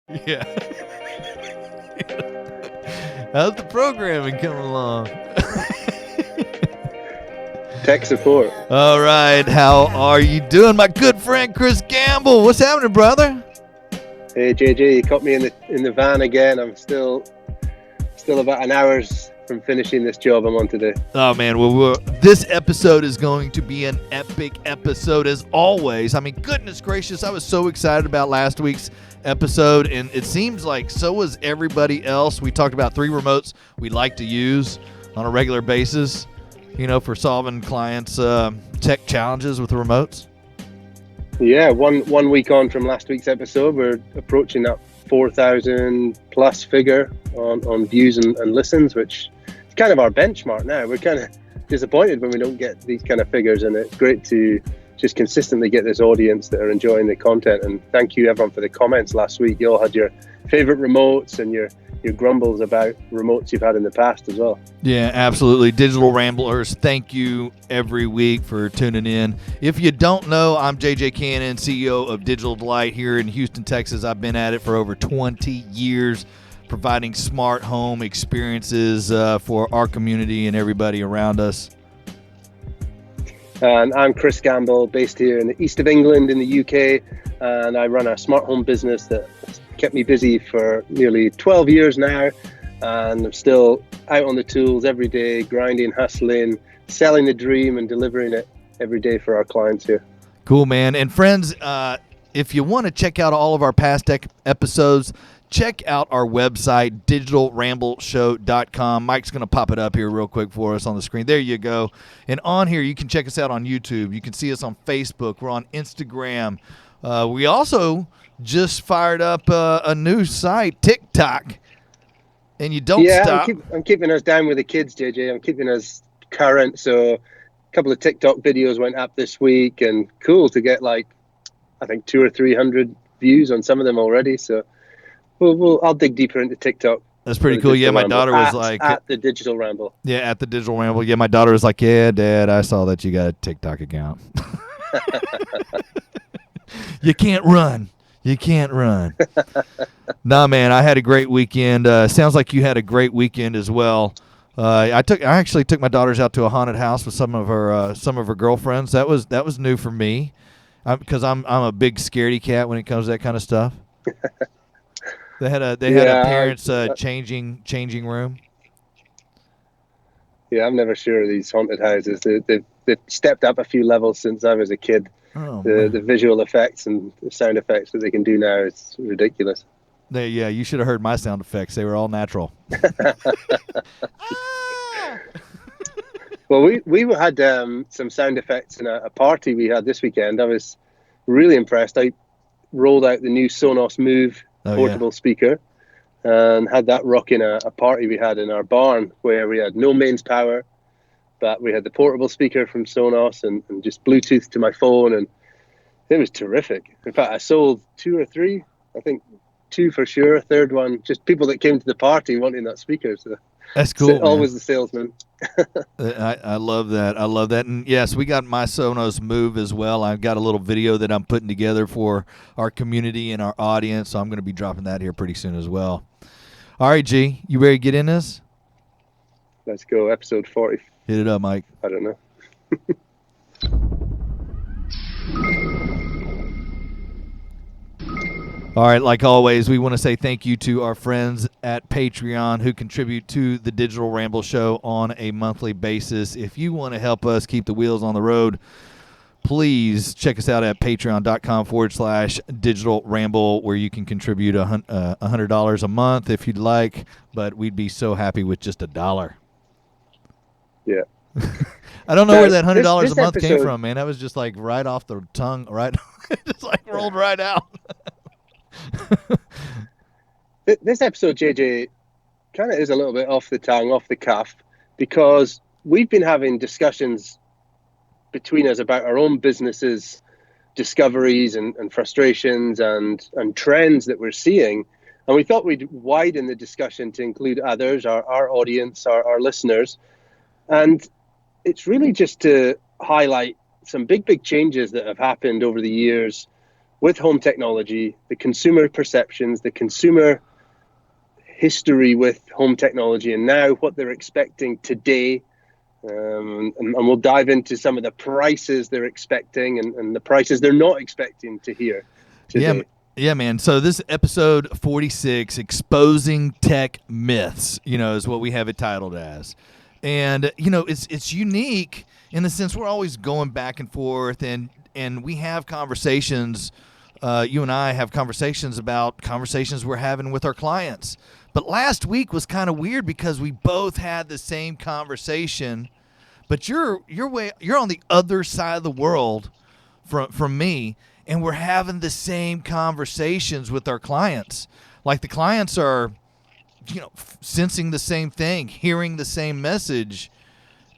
Yeah. How's the programming coming along? Tech support. All right. How are you doing, my good friend Kris Gamble? What's happening, brother? Hey JJ, you caught me in the van again. I'm still about an hour's from finishing this job I'm on today. Oh man, well, this episode is going to be an epic episode as always. I mean, goodness gracious, I was so excited about last week's episode, and it seems like so was everybody else. We talked about 3 remotes we like to use on a regular basis, you know, for solving clients' tech challenges with the remotes. Yeah, one week on from last week's episode, we're approaching that 4,000 plus figure on views and listens, which is kind of our benchmark now. We're kind of disappointed when we don't get these kind of figures, and it's great to just consistently get this audience that are enjoying the content. And thank you everyone for the comments last week. You all had your favorite remotes and your grumbles about remotes you've had in the past as well. Yeah, absolutely. Digital Ramblers, thank you every week for tuning in. If you don't know, I'm JJ Cannon, CEO of Digital Delight here in Houston, Texas. I've been at it for over 20 years, providing smart home experiences for our community and everybody around us. And I'm Kris Gamble, based here in the east of England in the UK, and I run a smart home business that kept me busy for nearly 12 years now, and I'm still out on the tools every day, grinding, hustling, selling the dream and delivering it every day for our clients here. Cool, man. And friends, if you want to check out all of our past episodes, check out our website, digitalrambleshow.com. Mike's going to pop it up here real quick for us on the screen. There you go. And on here, you can check us out on YouTube. You can see us on Facebook. We're on Instagram. We also just fired up a new site, TikTok. And you don't stop. I'm keeping us down with the kids, JJ. I'm keeping us current. So a couple of TikTok videos went up this week, and cool to get I think 200 or 300 views on some of them already. So I'll dig deeper into TikTok. That's pretty cool. Yeah, my daughter was at the Digital Ramble. Yeah, at the Digital Ramble. Yeah, my daughter was like, yeah, Dad, I saw that you got a TikTok account. You can't run. You can't run. Nah, man, I had a great weekend. Sounds like you had a great weekend as well. I actually took my daughters out to a haunted house with some of her girlfriends. That was new for me, because I'm a big scaredy cat when it comes to that kind of stuff. They had a parents changing room. Yeah, I'm never sure of these haunted houses. They've stepped up a few levels since I was a kid. Oh, the visual effects and the sound effects that they can do now, it's ridiculous. Yeah, you should have heard my sound effects. They were all natural. Well, we had some sound effects in a party we had this weekend. I was really impressed. I rolled out the new Sonos Move portable speaker and had that rocking a party we had in our barn, where we had no mains power, but we had the portable speaker from Sonos and just Bluetooth to my phone, and it was terrific. In fact, I sold 2 or 3, I think 2 for sure, a third one, just people that came to the party wanting that speaker. So that's cool. Always the salesman. I love that. I love that. And yes, we got my Sonos Move as well. I've got a little video that I'm putting together for our community and our audience, so I'm going to be dropping that here pretty soon as well. All right, G, you ready to get in this? Let's go. Episode 40. Hit it up, Mike. I don't know. All right, like always, we want to say thank you to our friends at Patreon who contribute to the Digital Ramble Show on a monthly basis. If you want to help us keep the wheels on the road, please check us out at patreon.com/Digital Ramble, where you can contribute $100 a month if you'd like, but we'd be so happy with just $1. Yeah. I don't know where that $100 a month came from, man. That was just like right off the tongue, right? Just like rolled right out. This episode, JJ, kind of is a little bit off the tongue, off the cuff, because we've been having discussions between us about our own businesses, discoveries and frustrations and trends that we're seeing. And we thought we'd widen the discussion to include others, our audience, our listeners. And it's really just to highlight some big changes that have happened over the years with home technology, the consumer perceptions, the consumer history with home technology, and now what they're expecting today. And we'll dive into some of the prices they're expecting and the prices they're not expecting to hear today. Yeah, man. So this episode 46, Exposing Tech Myths, is what we have it titled as. And, it's unique in the sense we're always going back and forth, and we have conversations. You and I have conversations about conversations we're having with our clients. But last week was kind of weird because we both had the same conversation, but you're on the other side of the world from me, and we're having the same conversations with our clients. Like the clients are, sensing the same thing, hearing the same message.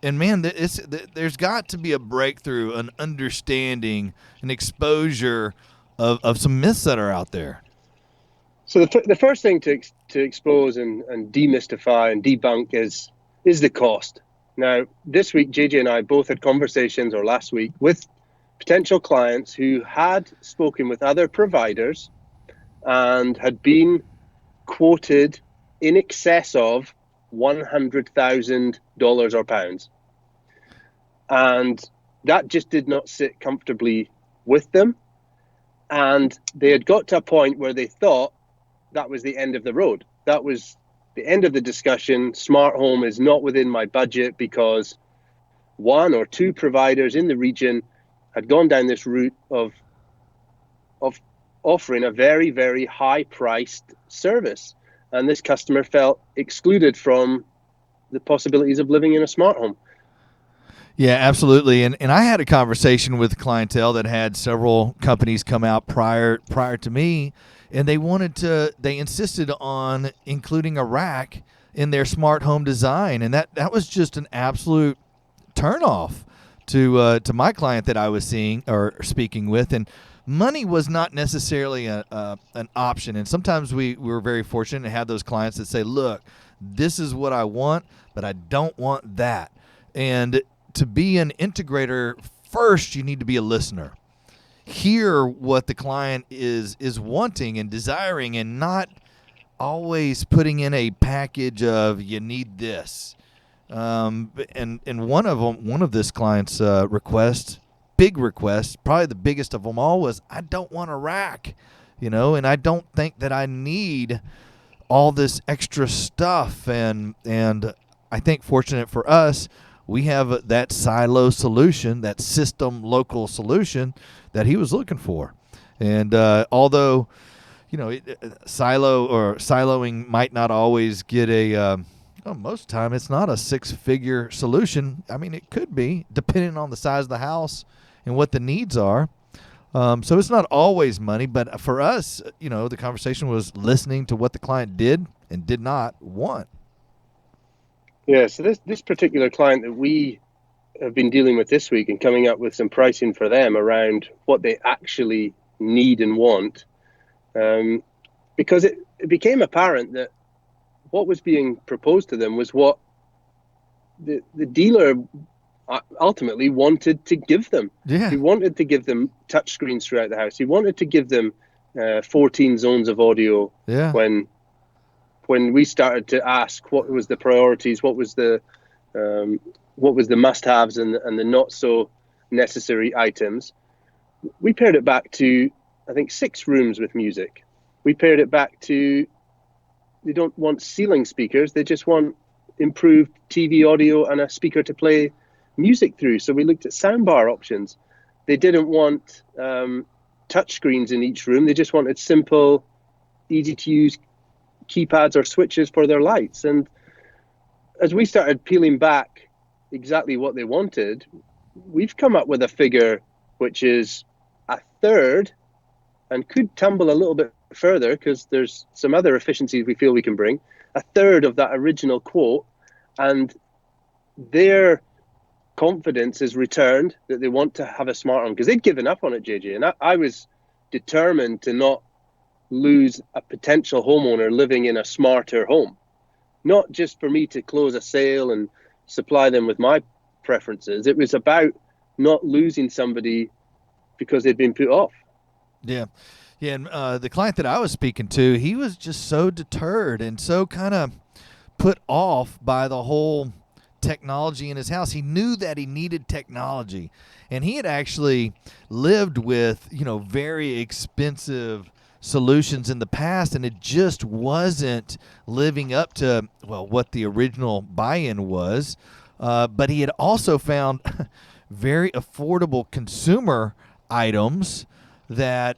And man, there's got to be a breakthrough, an understanding, an exposure of some myths that are out there. So the first thing to expose and demystify and debunk is the cost. Now, this week, JJ and I both had conversations, or last week, with potential clients who had spoken with other providers and had been quoted in excess of $100,000 or pounds. And that just did not sit comfortably with them. And they had got to a point where they thought that was the end of the road. That was the end of the discussion. Smart home is not within my budget because one or two providers in the region had gone down this route of offering a very, very high-priced service. And this customer felt excluded from the possibilities of living in a smart home. Yeah, absolutely. And I had a conversation with clientele that had several companies come out prior to me, and they insisted on including a rack in their smart home design. And that was just an absolute turnoff to my client that I was seeing or speaking with. And money was not necessarily an option. And sometimes we were very fortunate to have those clients that say, look, this is what I want, but I don't want that. And to be an integrator, first you need to be a listener. Hear what the client is wanting and desiring, and not always putting in a package of you need this. And one of this client's big request, probably the biggest of them all, was I don't want a rack, and I don't think that I need all this extra stuff. And I think fortunate for us, we have that silo solution, that system local solution that he was looking for. And although, siloing might not always get most of the time it's not a six-figure solution. I mean, it could be, depending on the size of the house and what the needs are. So it's not always money, but for us, the conversation was listening to what the client did and did not want. Yeah, so this particular client that we have been dealing with this week and coming up with some pricing for them around what they actually need and want, because it became apparent that what was being proposed to them was what the dealer ultimately wanted to give them. Yeah. He wanted to give them touch screens throughout the house. He wanted to give them 14 zones of audio. Yeah. When we started to ask what was the priorities, what was the must-haves and the not so necessary items, we paired it back to, I think, 6 rooms with music. We paired it back to, they don't want ceiling speakers, they just want improved TV audio and a speaker to play music through. So we looked at soundbar options. They didn't want touch screens in each room. They just wanted simple, easy to use keypads or switches for their lights. And as we started peeling back exactly what they wanted, we've come up with a figure which is a third, and could tumble a little bit further because there's some other efficiencies we feel we can bring, a third of that original quote. And their confidence is returned that they want to have a smart home, because they'd given up on it, JJ. And I was determined to not lose a potential homeowner living in a smarter home, not just for me to close a sale and supply them with my preferences. It was about not losing somebody because they'd been put off. Yeah. Yeah, and the client that I was speaking to, he was just so deterred and so kind of put off by the whole technology in his house. He knew that he needed technology, and he had actually lived with, very expensive solutions in the past, and it just wasn't living up to, what the original buy-in was. But he had also found very affordable consumer items that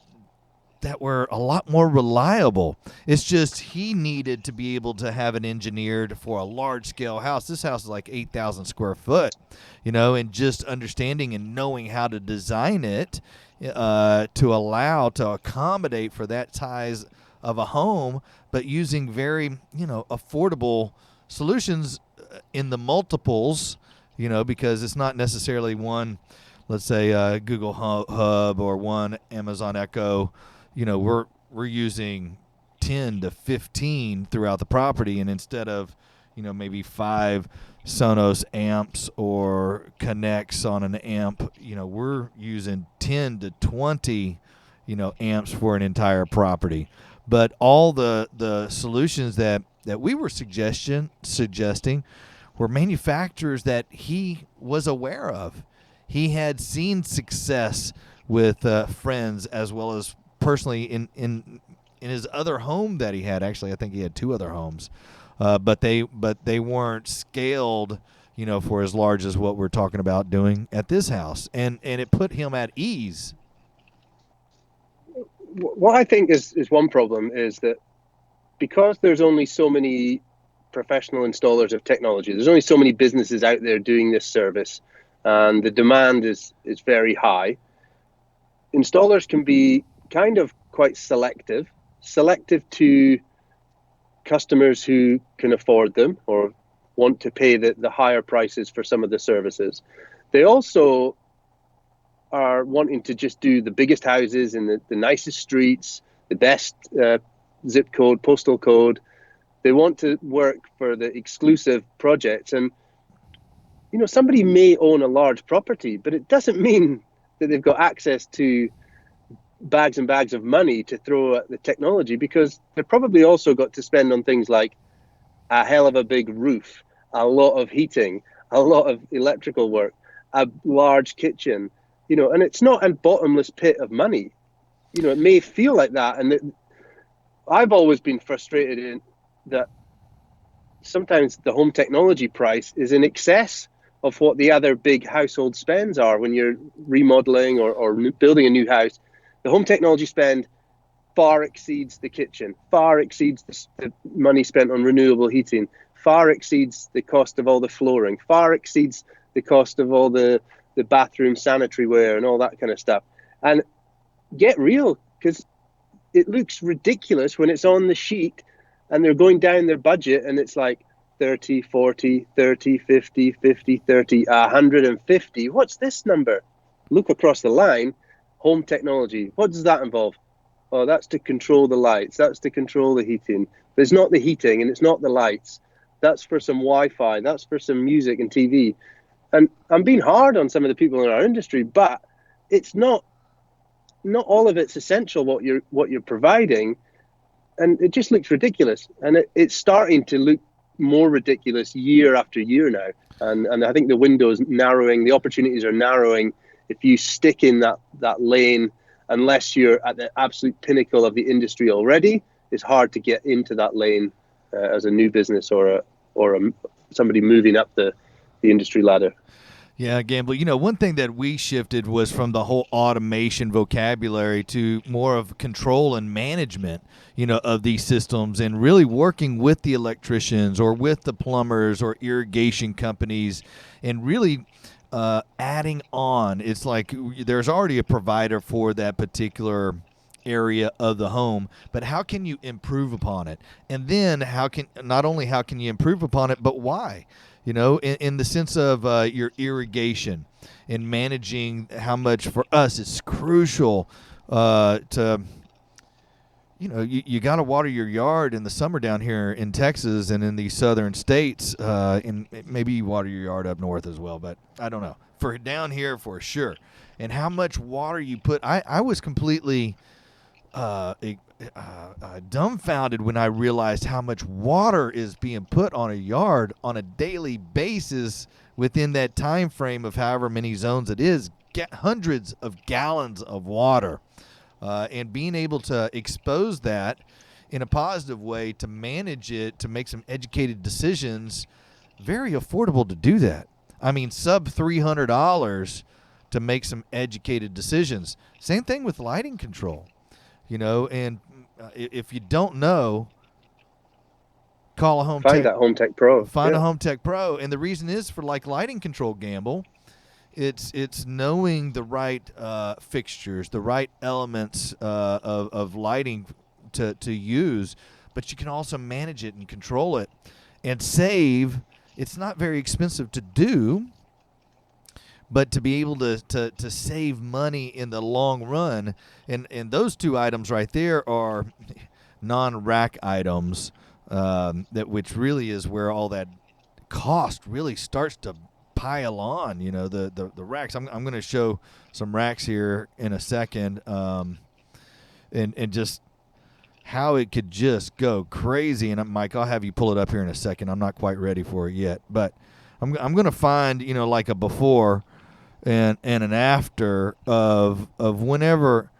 were a lot more reliable. It's just he needed to be able to have it engineered for a large scale house. This house is like 8,000 square foot, and just understanding and knowing how to design it to accommodate for that size of a home, but using very, affordable solutions in the multiples, because it's not necessarily one, let's say Google Hub or one Amazon Echo. We're using 10 to 15 throughout the property, and instead of maybe 5 Sonos amps or connects on an amp, we're using 10 to 20 amps for an entire property. But all the solutions that we were suggesting were manufacturers that he was aware of. He had seen success with friends, as well as personally in his other home that he had. Actually, I think he had 2 other homes, but they weren't scaled, for as large as what we're talking about doing at this house, and it put him at ease. What I think is one problem is that because there's only so many professional installers of technology, there's only so many businesses out there doing this service, and the demand is very high. Installers can be kind of quite selective to customers who can afford them or want to pay the higher prices for some of the services. They also are wanting to just do the biggest houses in the nicest streets, the best zip code, postal code. They want to work for the exclusive projects. And, somebody may own a large property, but it doesn't mean that they've got access to bags and bags of money to throw at the technology, because they've probably also got to spend on things like a hell of a big roof, a lot of heating, a lot of electrical work, a large kitchen, and it's not a bottomless pit of money. It may feel like that. And I've always been frustrated in that sometimes the home technology price is in excess of what the other big household spends are when you're remodeling or building a new house. The home technology spend far exceeds the kitchen, far exceeds the money spent on renewable heating, far exceeds the cost of all the flooring, far exceeds the cost of all the bathroom sanitary ware and all that kind of stuff. And get real, because it looks ridiculous when it's on the sheet and they're going down their budget and it's like 30, 40, 30, 50, 50, 30, 150. What's this number? Look across the line. Home technology. What does that involve? Oh, that's to control the lights. That's to control the heating. But it's not the heating and it's not the lights. That's for some Wi-Fi. That's for some music and TV. And I'm being hard on some of the people in our industry, but it's not all of it's essential what you're providing, and it just looks ridiculous. And it's starting to look more ridiculous year after year now. And I think the window is narrowing. The opportunities are narrowing. If you stick in that lane, unless you're at the absolute pinnacle of the industry already, it's hard to get into that lane as a new business or somebody moving up the industry ladder. Yeah, Gamble. One thing that we shifted was from the whole automation vocabulary to more of control and management, of these systems, and really working with the electricians or with the plumbers or irrigation companies, and really adding on. It's like there's already a provider for that particular area of the home, but how can you improve upon it? And then how can you improve upon it, but why? In the sense of your irrigation and managing how much, for us, it's crucial to, you got to water your yard in the summer down here in Texas and in these southern states, and maybe you water your yard up north as well, but I don't know. For down here, for sure. And how much water you put, I was completely dumbfounded when I realized how much water is being put on a yard on a daily basis within that time frame of however many zones it is. Hundreds of gallons of water, and being able to expose that in a positive way to manage it, to make some educated decisions. Very affordable to do that. I mean, sub $300 to make some educated decisions. Same thing with lighting control, and if you don't know, call a home Find tech. that home tech pro. Find a home tech pro. And the reason is for like lighting control, Gamble, it's knowing the right fixtures, the right elements of lighting to use, but you can also manage it and control it and save. It's not very expensive to do, but to be able to save money in the long run. And those two items right there are non-rack items, which really is where all that cost really starts to pile on. The racks. I'm going to show some racks here in a second, and just how it could just go crazy. And Mike, I'll have you pull it up here in a second. I'm not quite ready for it yet, but I'm going to find like a before and an after of whenever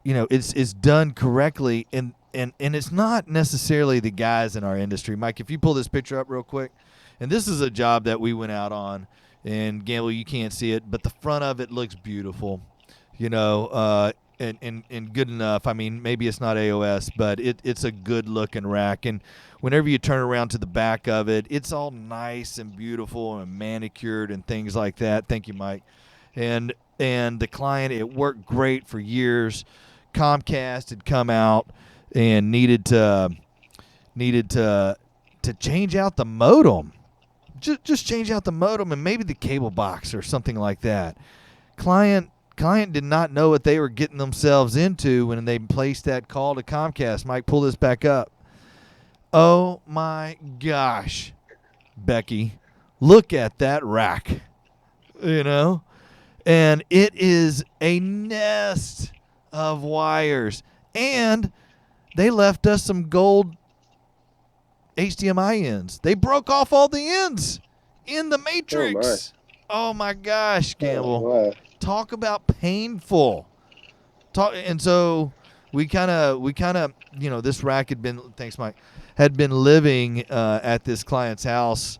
it's done correctly, and it's not necessarily the guys in our industry. Mike, if you pull this picture up real quick, and this is a job that we went out on, and Gamble, you can't see it, but the front of it looks beautiful, and good enough. I mean, maybe it's not AOS, but it's a good looking rack. And whenever you turn around to the back of it, it's all nice and beautiful and manicured and things like that. Thank you, Mike. And the client, it worked great for years. Comcast had come out and needed to change out the modem. Just change out the modem and maybe the cable box or something like that. Client did not know what they were getting themselves into when they placed that call to Comcast. Mike, pull this back up. Oh my gosh, Becky, look at that rack, and it is a nest of wires, and they left us some gold HDMI ends. They broke off all the ends in the matrix. Oh my gosh, Gamble. Oh, wow. Talk about painful. And so we kind of this rack had been, thanks Mike, had been living at this client's house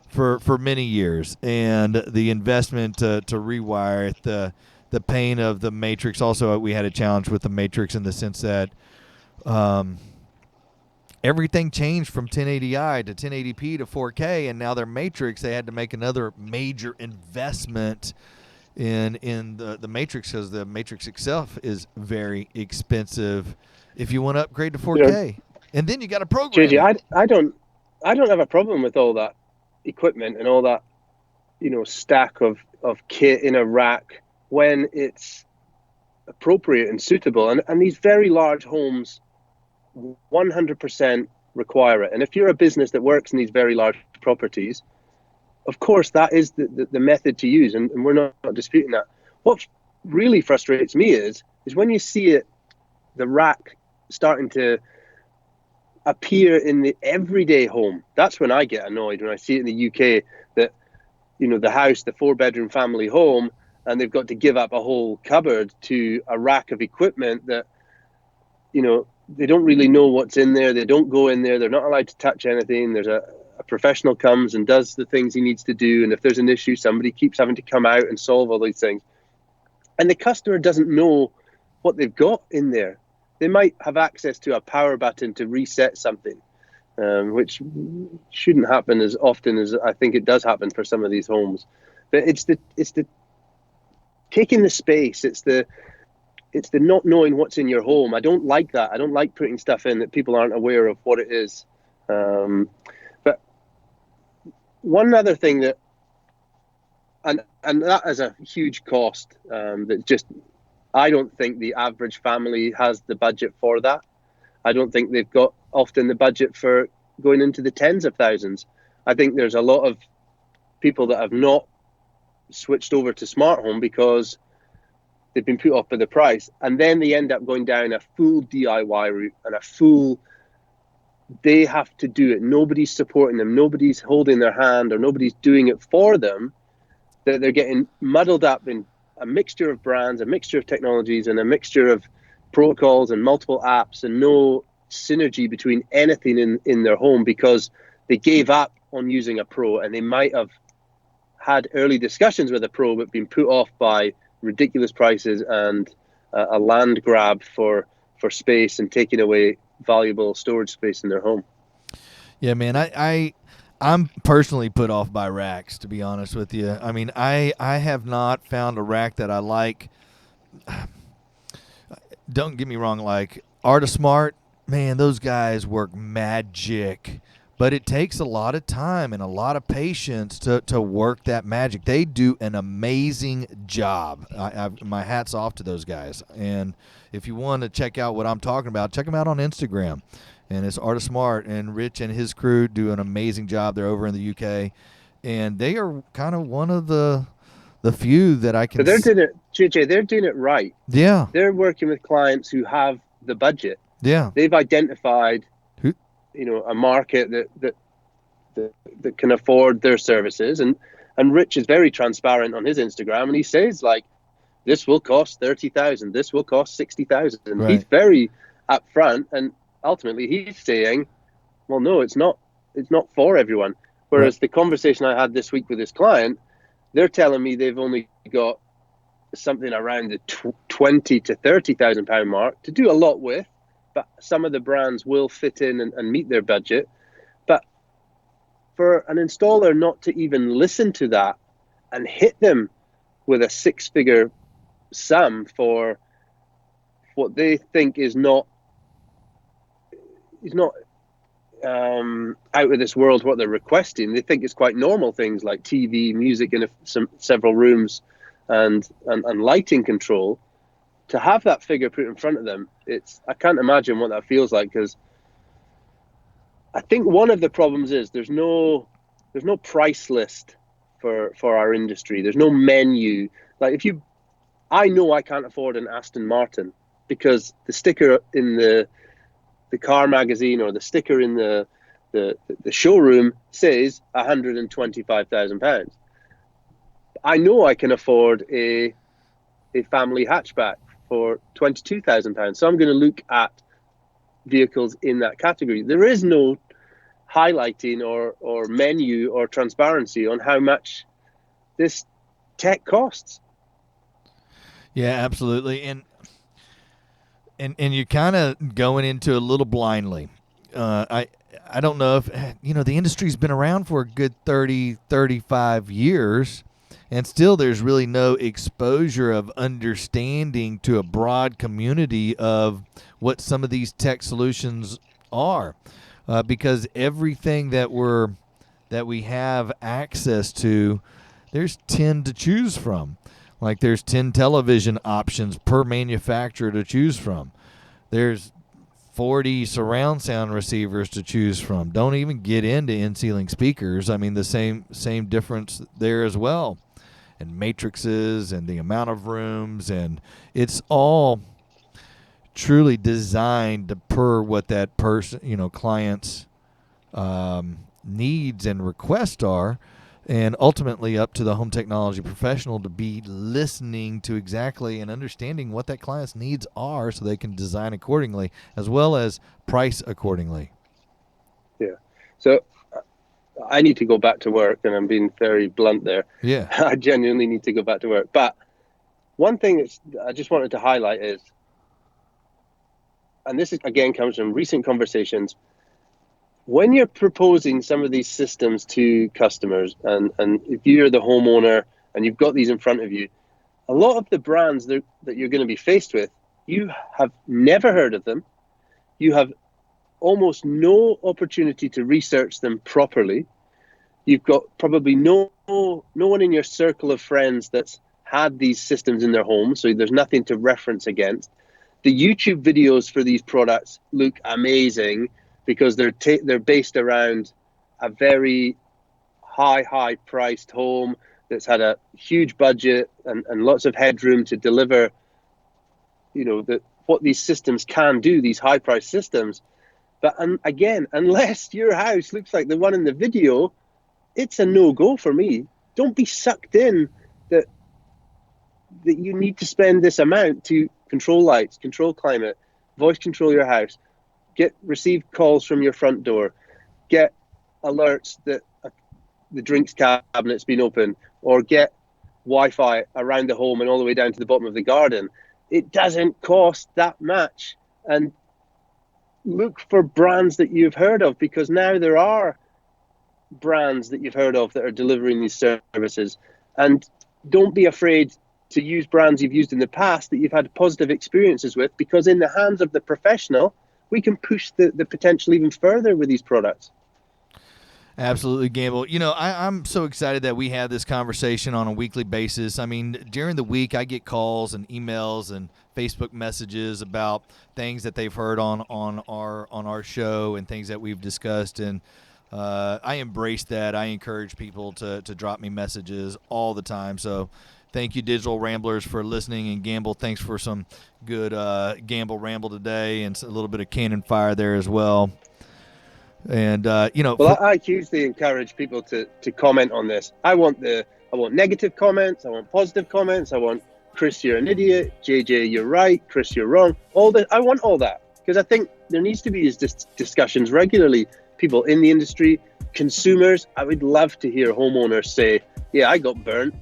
for many years, and the investment to rewire it, the pain of the matrix. Also, we had a challenge with the matrix in the sense that everything changed from 1080i to 1080p to 4K, and now their matrix, they had to make another major investment in the matrix, because the matrix itself is very expensive if you want to upgrade to 4K. And then you got to program JJ, it. I don't have a problem with all that equipment and all that stack of kit in a rack when it's appropriate and suitable. And these very large homes 100% require it. And if you're a business that works in these very large properties, of course, that is the method to use, and we're not disputing that. What really frustrates me is when you see the rack starting to appear in the everyday home. That's when I get annoyed, when I see it in the UK, that, the house, the 4-bedroom family home, and they've got to give up a whole cupboard to a rack of equipment that, they don't really know what's in there. They don't go in there. They're not allowed to touch anything. There's a professional comes and does the things he needs to do. And if there's an issue, somebody keeps having to come out and solve all these things. And the customer doesn't know what they've got in there. They might have access to a power button to reset something, which shouldn't happen as often as I think it does happen for some of these homes. But it's the taking the space. It's the not knowing what's in your home. I don't like that. I don't like putting stuff in that people aren't aware of what it is. But one other thing that, and that is a huge cost, that just, I don't think the average family has the budget for that. I don't think they've got often the budget for going into the tens of thousands. I think there's a lot of people that have not switched over to smart home because they've been put off by the price, and then they end up going down a full DIY route and a full, they have to do it. Nobody's supporting them. Nobody's holding their hand, or nobody's doing it for them. They're getting muddled up in a mixture of brands, a mixture of technologies, and a mixture of protocols and multiple apps, and no synergy between anything in their home, because they gave up on using a pro, and they might have had early discussions with a pro but been put off by ridiculous prices and a land grab for space and taking away valuable storage space in their home. Yeah, man, I'm personally put off by racks, to be honest with you. I mean, I have not found a rack that I like. Don't get me wrong, like Artismart, man, those guys work magic. But it takes a lot of time and a lot of patience to work that magic. They do an amazing job. My hat's off to those guys. And if you want to check out what I'm talking about, check them out on Instagram. And it's Artismart, and Rich and his crew do an amazing job. They're over in the UK. And they are kind of one of the few that I can... So they're doing it, JJ, they're doing it right. Yeah. They're working with clients who have the budget. Yeah. They've identified a market that can afford their services, and Rich is very transparent on his Instagram, and he says, like, this will cost 30,000, this will cost 60,000. Right. He's very upfront, and ultimately he's saying, well, no, it's not for everyone. Whereas right. The conversation I had this week with this client, they're telling me they've only got something around the 20 to 30,000 pound mark to do a lot with. But some of the brands will fit in and meet their budget. But for an installer not to even listen to that and hit them with a six-figure sum for what they think is not out of this world, what they're requesting. They think it's quite normal things like TV, music in several rooms, and lighting control. To have that figure put in front of them, I can't imagine what that feels like, because I think one of the problems is there's no price list for our industry. There's no menu. Like, I know I can't afford an Aston Martin because the sticker in the car magazine or the sticker in the showroom says £125,000. I know I can afford a family hatchback for £22,000. So I'm going to look at vehicles in that category. There is no highlighting or menu or transparency on how much this tech costs. Yeah, absolutely. And you're kind of going into a little blindly. I don't know if, the industry's been around for a good 30, 35 years. And still there's really no exposure of understanding to a broad community of what some of these tech solutions are. Because everything that we have access to, there's 10 to choose from. Like, there's 10 television options per manufacturer to choose from. There's 40 surround sound receivers to choose from. Don't even get into in-ceiling speakers. I mean, the same difference there as well. And matrices and the amount of rooms, and it's all truly designed per what that person, client's needs and requests are, and ultimately up to the home technology professional to be listening to exactly and understanding what that client's needs are so they can design accordingly as well as price accordingly. Yeah. So I need to go back to work, and I'm being very blunt there. Yeah. I genuinely need to go back to work. But one thing I just wanted to highlight is, and this is, again, comes from recent conversations, when you're proposing some of these systems to customers, and if you're the homeowner and you've got these in front of you, a lot of the brands that you're going to be faced with, you have never heard of them. You have almost no opportunity to research them properly. You've got probably no one in your circle of friends that's had these systems in their home, so there's nothing to reference against. The YouTube videos for these products look amazing because they're based around a very high priced home. that's had a huge budget and lots of headroom to deliver, what these systems can do, these high-priced systems. But again, unless your house looks like the one in the video, it's a no-go for me. Don't be sucked in that you need to spend this amount to control lights, control climate, voice control your house, receive calls from your front door, get alerts that the drinks cabinet's been opened, or get Wi-Fi around the home and all the way down to the bottom of the garden. It doesn't cost that much. And look for brands that you've heard of, because now there are brands that you've heard of that are delivering these services. And don't be afraid to use brands you've used in the past that you've had positive experiences with, because in the hands of the professional, we can push the potential even further with these products. Absolutely, Gamble. I'm so excited that we have this conversation on a weekly basis. I mean, during the week, I get calls and emails and Facebook messages about things that they've heard on our show and things that we've discussed, and I embrace that. I encourage people to drop me messages all the time. So thank you, Digital Ramblers, for listening. And Gamble, thanks for some good Gamble Ramble today and a little bit of cannon fire there as well. And I hugely encourage people to comment on this. I want negative comments. I want positive comments. I want Kris, you're an idiot. JJ, you're right. Kris, you're wrong. I want all that, because I think there needs to be these discussions regularly. People in the industry, consumers. I would love to hear homeowners say, "Yeah, I got burnt,"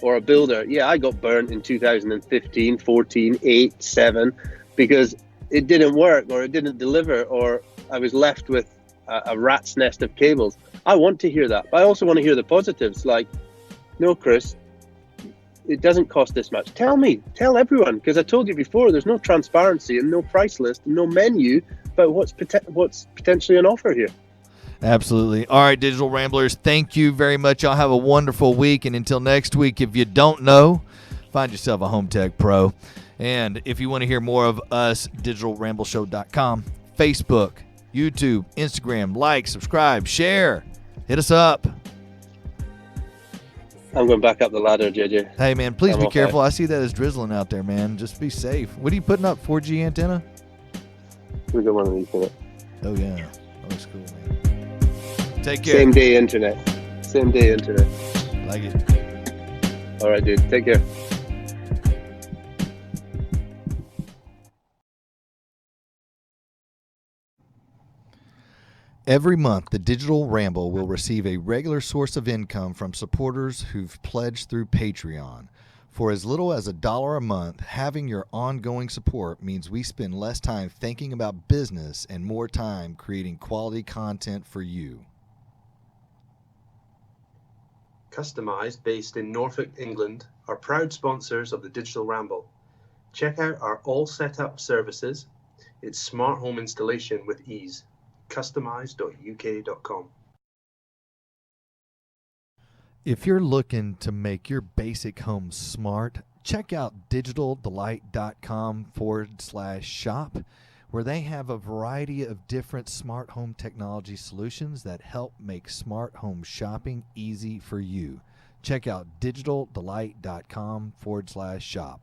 or a builder, "Yeah, I got burnt in 2015, 14, 8, 7, because it didn't work, or it didn't deliver, or I was left with a rat's nest of cables." I want to hear that, but I also want to hear the positives, like, "No, Kris, it doesn't cost this much." Tell everyone, because I told you before, there's no transparency and no price list and no menu about what's potentially on offer here. Absolutely. All right, Digital Ramblers, thank you very much. Y'all have a wonderful week, and until next week, if you don't know, find yourself a Home Tech Pro. And if you want to hear more of us, digitalrambleshow.com, Facebook, YouTube, Instagram, like, subscribe, share. Hit us up. I'm going back up the ladder, JJ. Hey, man, please be careful. I see that it's drizzling out there, man. Just be safe. What are you putting up, 4G antenna? We got one of these in it. Oh, yeah. That looks cool, man. Take care. Same day internet. Like it. All right, dude. Take care. Every month, the Digital Ramble will receive a regular source of income from supporters who've pledged through Patreon. For as little as $1 a month, having your ongoing support means we spend less time thinking about business and more time creating quality content for you. Customized, based in Norfolk, England, are proud sponsors of the Digital Ramble. Check out our all setup services. It's smart home installation with ease. Customize.uk.com. If you're looking to make your basic home smart, check out digitaldelight.com/shop, where they have a variety of different smart home technology solutions that help make smart home shopping easy for you. Check out digitaldelight.com/shop.